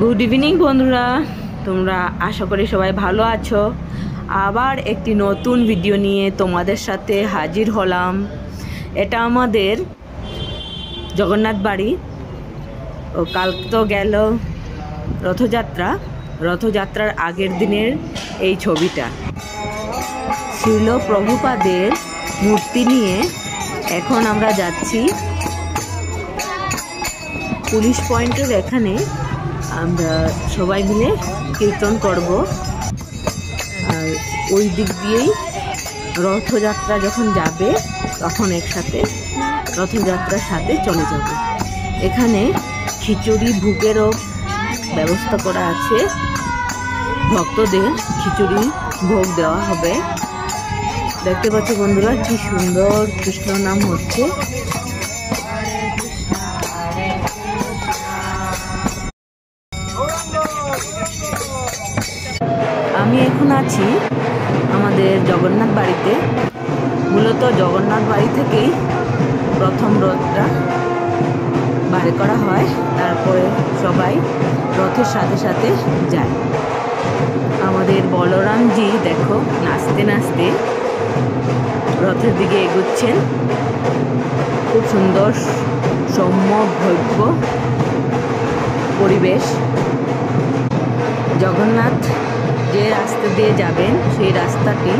Good evening বন্ধুরা, তোমরা আশা করি সবাই ভালো আছো। আবার একটি নতুন ভিডিও নিয়ে তোমাদের সাথে হাজির হলাম। এটা আমাদের জগন্নাথ বাড়ি। ও কাল তো গেল রথযাত্রার আগের দিনের এই ছবিটা। শিল প্রভুপাদের মূর্তি নিয়ে এখন আমরা যাচ্ছি পুলিশ পয়েন্টের এখানে। আমরা সবাই মিলে কীর্তন করব, আর ওই দিক দিয়েই রথযাত্রা যখন যাবে তখন একসাথে রথযাত্রার সাথে চলে যাব। এখানে খিচুড়ি ভোগেরও ব্যবস্থা করা আছে, ভক্তদের খিচুড়ি ভোগ দেওয়া হবে। দেখতে পাচ্ছি বন্ধুরা কি সুন্দর কৃষ্ণ নাম হচ্ছে। আমি এখন আছি আমাদের জগন্নাথ বাড়িতে। মূলত জগন্নাথ বাড়ি থেকেই প্রথম রথটা বার করা হয়, তারপরে সবাই রথের সাথে সাথে যায়। আমাদের বলরামজি দেখো নাচতে নাচতে রথের দিকে এগোচ্ছেন। খুব সুন্দর সৌম্য ভব্য পরিবেশ। জগন্নাথ যে রাস্তা দিয়ে যাবেন সেই রাস্তাটি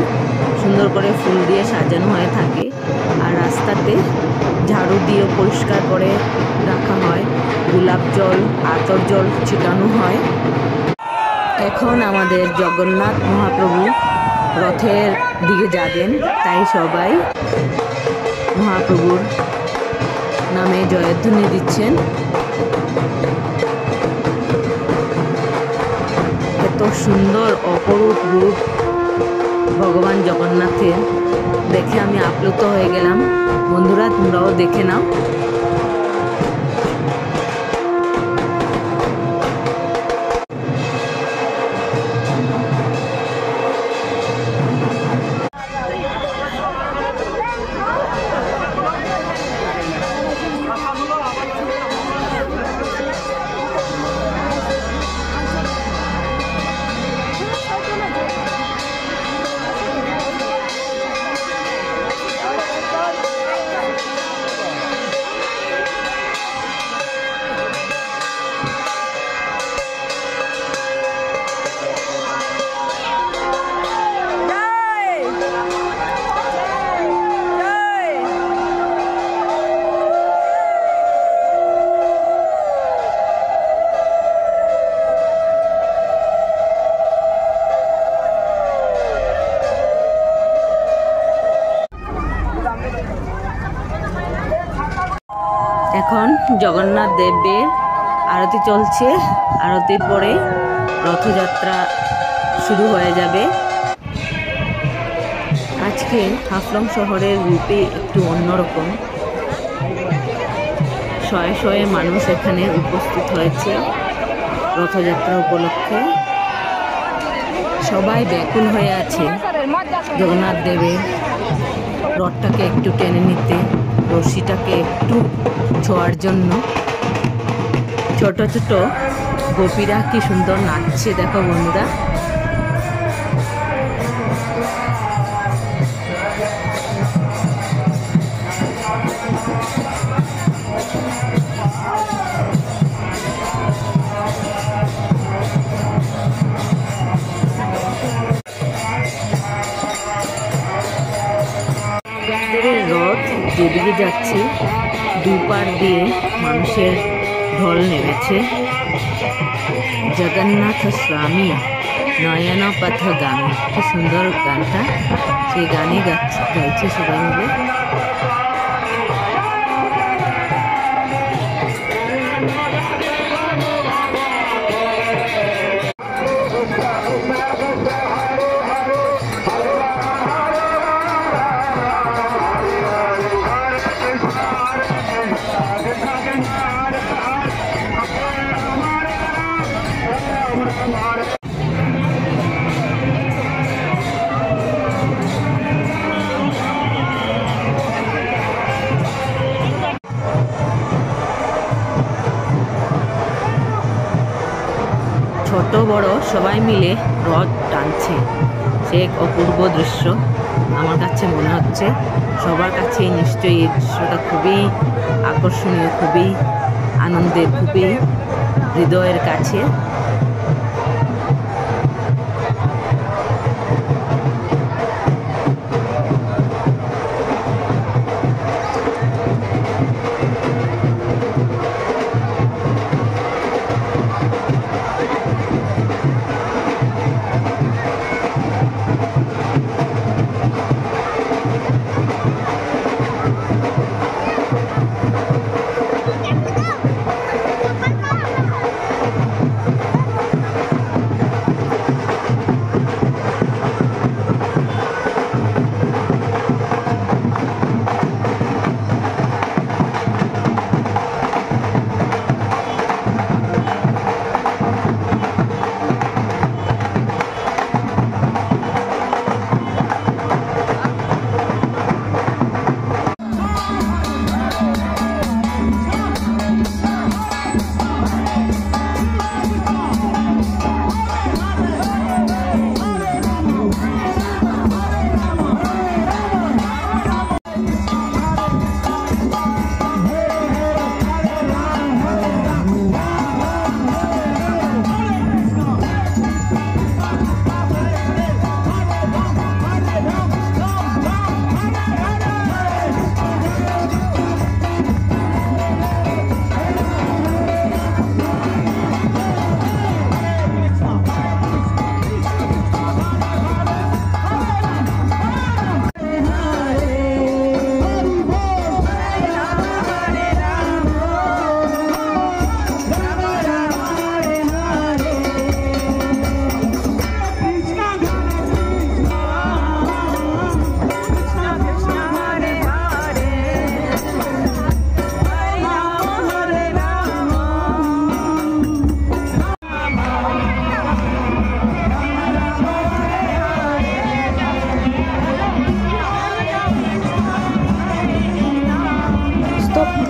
সুন্দর করে ফুল দিয়ে সাজানো হয়ে থাকে, আর রাস্তাতে ঝাড়ু দিয়ে পরিষ্কার করে রাখা হয়, গোলাপ জল আতর জল ছিটানো হয়। এখন আমাদের জগন্নাথ মহাপ্রভু রথের দিকে যাবেন, তাই সবাই মহাপ্রভুর নামে জয়ধ্বনি দিচ্ছেন। এত সুন্দর অপরূপ রূপ ভগবান জগন্নাথের দেখে আমি আপ্লুত হয়ে গেলাম। বন্ধুরা, তোমরাও দেখে নাও। এখন জগন্নাথ দেবের আরতি চলছে। আরতির পরে রথযাত্রা শুরু হয়ে যাবে। আজকে হাফলং শহরের রূপে একটু অন্যরকম। শয়ে শয়ে মানুষ এখানে উপস্থিত হয়েছে রথযাত্রা উপলক্ষে। সবাই ব্যাকুল হয়ে আছে জগন্নাথ দেবের রথটাকে একটু টেনে নিতে, রশিটাকে একটু ছোঁয়ার জন্য। ছোট ছোট গোপীরা কি সুন্দর নাচছে দেখো বন্ধুরা। রথ যেদিকে যাচ্ছে দুপার দিয়ে মানুষের ঢল নেমেছে। জগন্নাথ স্বামী নয়ন পথগামী, কি সুন্দর গানটা, সেই গানই গাইছে সবাই মিলে। ছোট বড় সবাই মিলে রথ টানছে। সে এক অপূর্ব দৃশ্য আমার কাছে মনে হচ্ছে। সবার কাছেই নিশ্চয়ই এই দৃশ্যটা খুবই আকর্ষণীয়, খুবই আনন্দের, খুবই হৃদয়ের কাছে।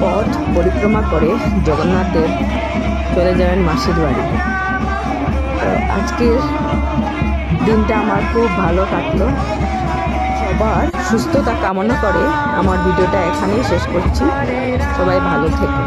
পথ পরিক্রমা করে জগন্নাথ দেব চলে যাবেন মাসির বাড়ি। আজকের দিনটা আমার খুব ভালো কাটলো। সবার সুস্থতা কামনা করে আমার ভিডিওটা এখানেই শেষ করছি। সবাই ভালো থেকো।